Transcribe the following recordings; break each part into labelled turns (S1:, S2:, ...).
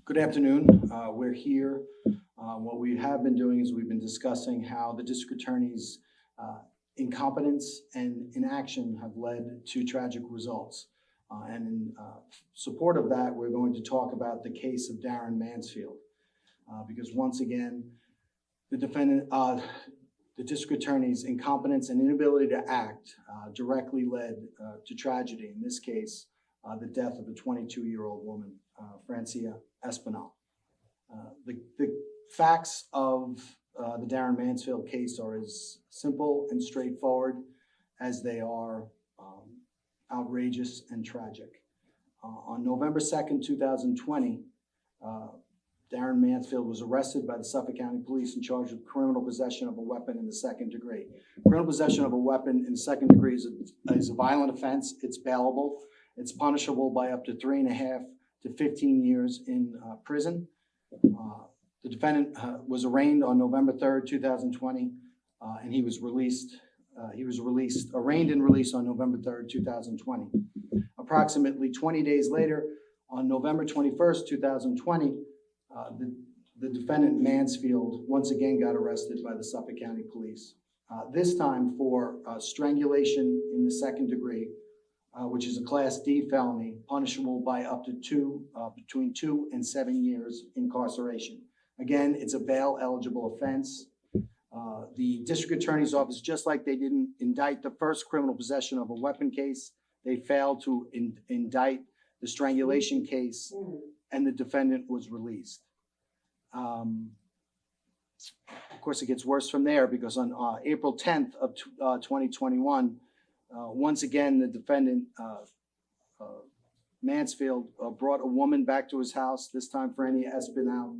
S1: Good afternoon. We're here. What we have been doing is we've been discussing how the district attorney's incompetence and inaction have led to tragic results. And in support of that, we're going to talk about the case of Darren Mansfield. Because once again, the district attorney's incompetence and inability to act directly led to tragedy. In this case, the death of a 22-year-old woman, Francia Espinal. The facts of the Darren Mansfield case are as simple and straightforward as they are outrageous and tragic. On November 2nd, 2020, Darren Mansfield was arrested by the Suffolk County Police and charged with criminal possession of a weapon in the second degree. Criminal possession of a weapon in the second degree is a violent offense. It's bailable. It's punishable by up to 3.5 to 15 years in prison. The defendant was arraigned on November 3rd, 2020, and he was released. Arraigned and released on November 3rd, 2020. Approximately 20 days later, on November 21st, 2020, the defendant Mansfield once again got arrested by the Suffolk County Police. This time for strangulation in the second degree, which is a Class D felony, punishable by up to between 2 and 7 years incarceration. Again, it's a bail-eligible offense. The district attorney's office, just like they didn't indict the first criminal possession of a weapon case, they failed to indict the strangulation case, and the defendant was released. Of course, it gets worse from there because on April 10th of 2021, once again, the defendant, Mansfield, brought a woman back to his house, this time Francia Espinal.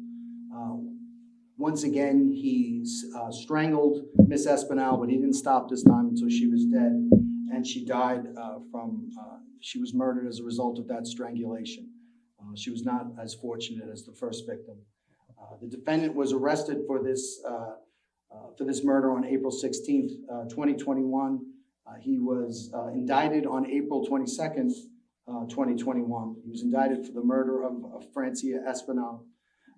S1: Once again, he strangled Miss Espinal, but he didn't stop this time until she was dead, and she died she was murdered as a result of that strangulation. She was not as fortunate as the first victim. The defendant was arrested for this murder on April 16th, 2021. He was indicted on April 22nd, 2021. He was indicted for the murder of Francia Espinal.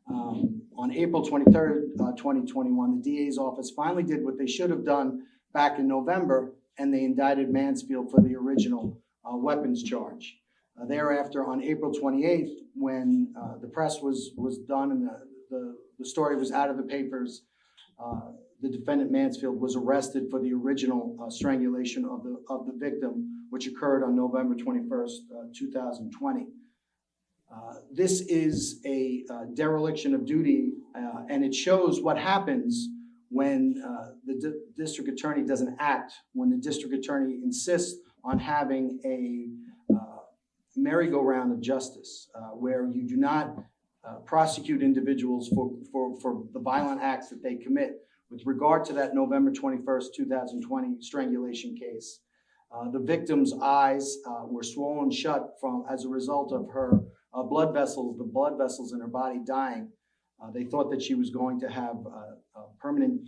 S1: On April 23rd, 2021, the DA's office finally did what they should have done back in November, and they indicted Mansfield for the original weapons charge. Thereafter, on April 28th, when the press was done and the story was out of the papers, the defendant Mansfield was arrested for the original strangulation of the victim, which occurred on November 21st, 2020. This is a dereliction of duty, and it shows what happens when the district attorney doesn't act, when the district attorney insists on having a merry-go-round of justice, where you do not prosecute individuals for the violent acts that they commit. With regard to that November 21st, 2020 strangulation case, the victim's eyes were swollen shut as a result of her blood vessels in her body dying. They thought that she was going to have permanent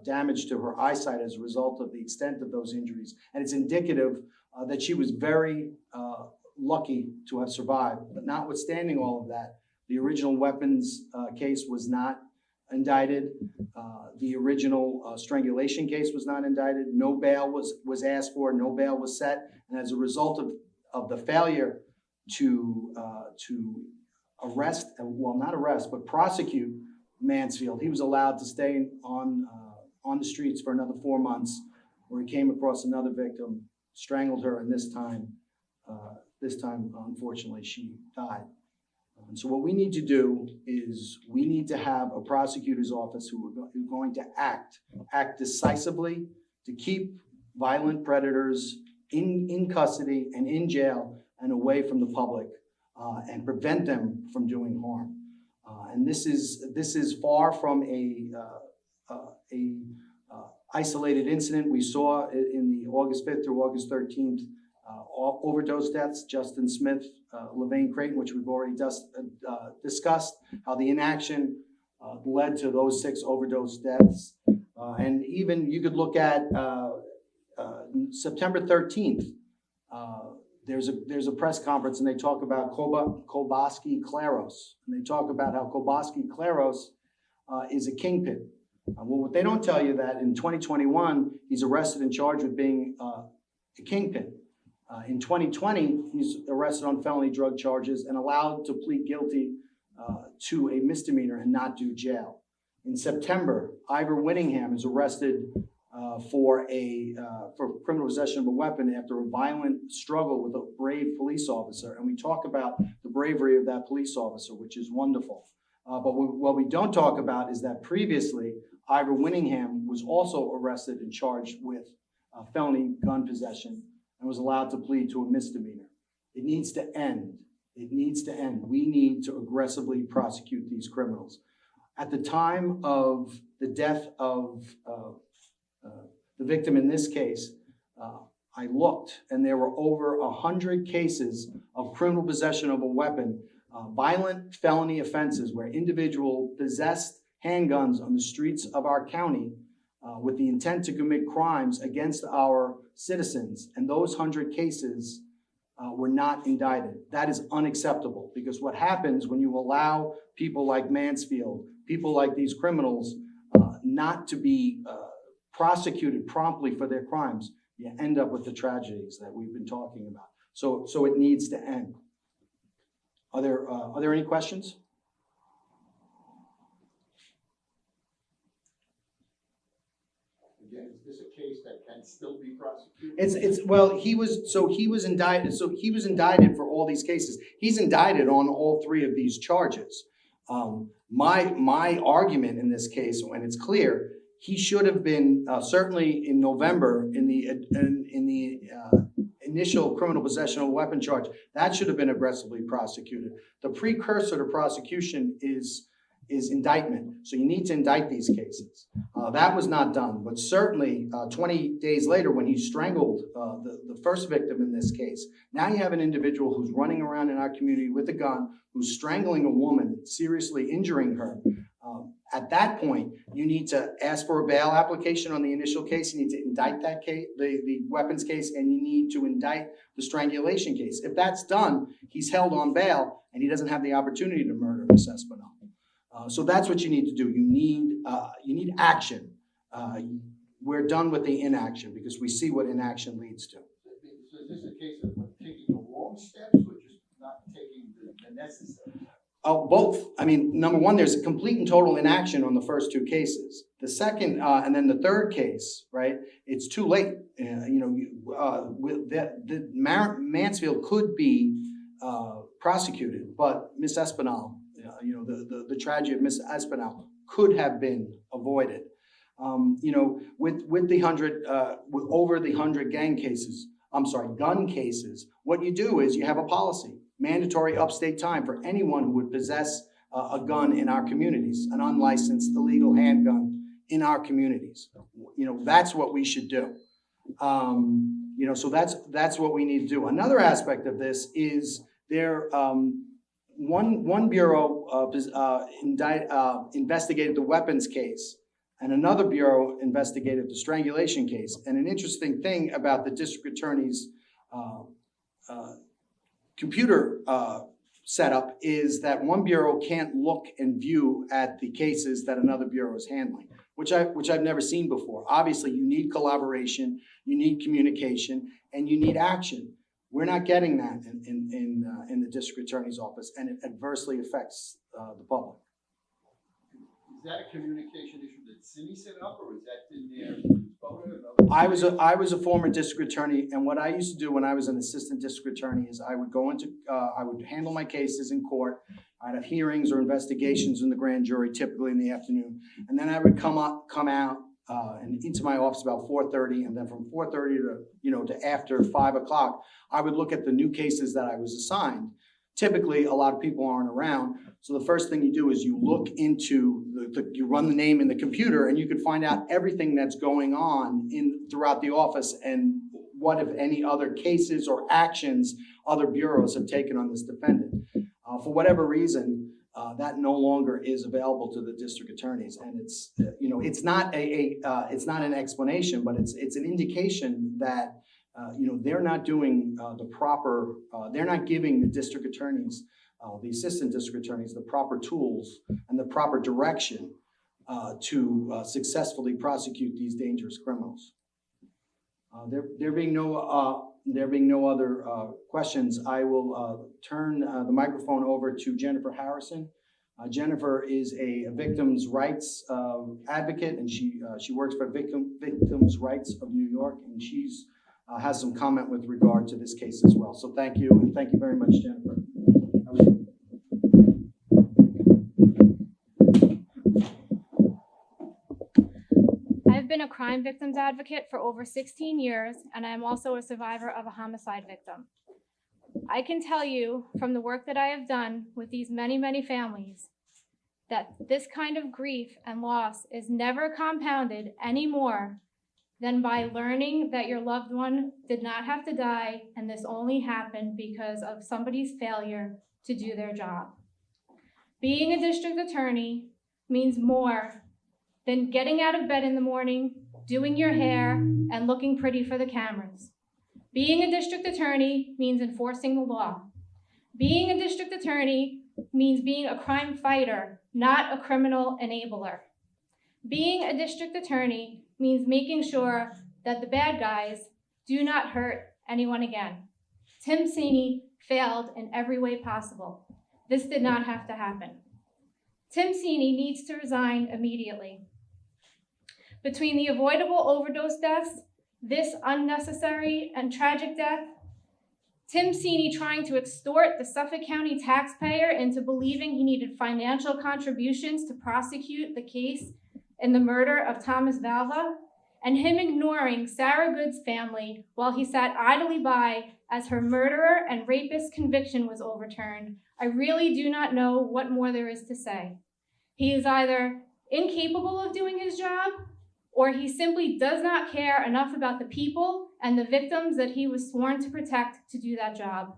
S1: damage to her eyesight as a result of the extent of those injuries. And it's indicative that she was very lucky to have survived. But notwithstanding all of that, the original weapons case was not indicted. The original strangulation case was not indicted. No bail was asked for. No bail was set. And as a result of the failure to arrest, well, not arrest, but prosecute Mansfield, he was allowed to stay on the streets for another 4 months, where he came across another victim, strangled her, and this time, unfortunately, she died. And so what we need to do is we need to have a prosecutor's office who are going to act decisively to keep violent predators in custody and in jail and away from the public, and prevent them from doing harm. And this is far from a isolated incident. We saw in the August 5th through August 13th overdose deaths, Justin Smith, LaVane Creighton, which we've already discussed, how the inaction led to those 6 overdose deaths. And even you could look at September 13th, there's a press conference and they talk about Kobosky Claros, and they talk about how Kobosky Claros is a kingpin. Well, what they don't tell you that in 2021 he's arrested and charged with being a kingpin. In 2020 he's arrested on felony drug charges and allowed to plead guilty to a misdemeanor and not do jail. In September, Ivor Whittingham is arrested for criminal possession of a weapon after a violent struggle with a brave police officer. And we talk about the bravery of that police officer, which is wonderful. But what we don't talk about is that previously, Ivor Whittingham was also arrested and charged with felony gun possession and was allowed to plead to a misdemeanor. It needs to end. It needs to end. We need to aggressively prosecute these criminals. At the time of the death of the victim in this case, I looked, and there were over 100 cases of criminal possession of a weapon, violent felony offenses where individuals possessed handguns on the streets of our county with the intent to commit crimes against our citizens, and those 100 cases were not indicted. That is unacceptable, because what happens when you allow people like Mansfield, people like these criminals, not to be prosecuted promptly for their crimes, you end up with the tragedies that we've been talking about. So it needs to end. Are there any questions?
S2: Again, is this a case that can still be prosecuted?
S1: He was indicted. So he was indicted for all these cases. He's indicted on all three of these charges. My argument in this case, and it's clear, he should have been certainly in November in the initial criminal possession of a weapon charge. That should have been aggressively prosecuted. The precursor to prosecution is indictment. So you need to indict these cases. That was not done, but certainly 20 days later, when he strangled the first victim in this case, now you have an individual who's running around in our community with a gun, who's strangling a woman, seriously injuring her. At that point, you need to ask for a bail application on the initial case. You need to indict that case, the weapons case, and you need to indict the strangulation case. If that's done, he's held on bail, and he doesn't have the opportunity to murder Miss Espinal. So that's what you need to do. You need action. We're done with the inaction, because we see what inaction leads to.
S2: So is this a case of taking the wrong steps, or just not taking the necessary?
S1: Oh, both. I mean, number one, there's a complete and total inaction on the first two cases. The second, and then the third case, right? It's too late. Mansfield could be prosecuted, but Miss Espinal, the tragedy of Miss Espinal could have been avoided. With the 100, over the 100 gun cases, what you do is you have a policy. Mandatory upstate time for anyone who would possess a gun in our communities, an unlicensed illegal handgun in our communities. That's what we should do. So that's what we need to do. Another aspect of this is one bureau investigated the weapons case, and another bureau investigated the strangulation case. And an interesting thing about the district attorney's computer setup is that one bureau can't look and view at the cases that another bureau is handling, which I've never seen before. Obviously, you need collaboration, you need communication, and you need action. We're not getting that in the district attorney's office, and it adversely affects the public.
S2: Is that a communication issue that Sini set up, or is that in there?
S1: I was a former district attorney, and what I used to do when I was an assistant district attorney is I would handle my cases in court. I'd have hearings or investigations in the grand jury, typically in the afternoon, and then I would come out and into my office about 4:30, and then from 4:30 to after 5 o'clock, I would look at the new cases that I was assigned. Typically, a lot of people aren't around, so the first thing you do is you look into you run the name in the computer, and you can find out everything that's going on throughout the office, and what, if any, other cases or actions other bureaus have taken on this defendant. For whatever reason, that no longer is available to the district attorneys, and it's not an explanation, but it's an indication that they're not doing the proper, they're not giving the district attorneys, the assistant district attorneys, the proper tools and the proper direction to successfully prosecute these dangerous criminals. There being no other questions, I will turn the microphone over to Jennifer Harrison. Jennifer is a victims' rights advocate, and she works for Victims' Rights of New York, and she's has some comment with regard to this case as well. So thank you, and thank you very much, Jennifer.
S3: I've been a crime victims advocate for over 16 years, and I am also a survivor of a homicide victim. I can tell you from the work that I have done with these many, many families that this kind of grief and loss is never compounded any more than by learning that your loved one did not have to die and this only happened because of somebody's failure to do their job. Being a district attorney means more than getting out of bed in the morning, doing your hair, and looking pretty for the cameras. Being a district attorney means enforcing the law. Being a district attorney means being a crime fighter, not a criminal enabler. Being a district attorney means making sure that the bad guys do not hurt anyone again. Tim Sini failed in every way possible. This did not have to happen. Tim Sini needs to resign immediately. Between the avoidable overdose deaths, this unnecessary and tragic death, Tim Sini trying to extort the Suffolk County taxpayer into believing he needed financial contributions to prosecute the case in the murder of Thomas Valva, and him ignoring Sarah Good's family while he sat idly by as her murderer and rapist conviction was overturned, I really do not know what more there is to say. He is either incapable of doing his job, or he simply does not care enough about the people and the victims that he was sworn to protect to do that job.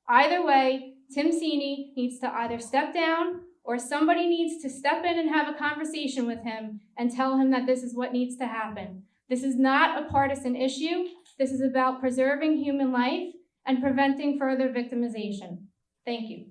S3: Either way, Tim Sini needs to either step down or somebody needs to step in and have a conversation with him and tell him that this is what needs to happen. This is not a partisan issue. This is about preserving human life and preventing further victimization. Thank you.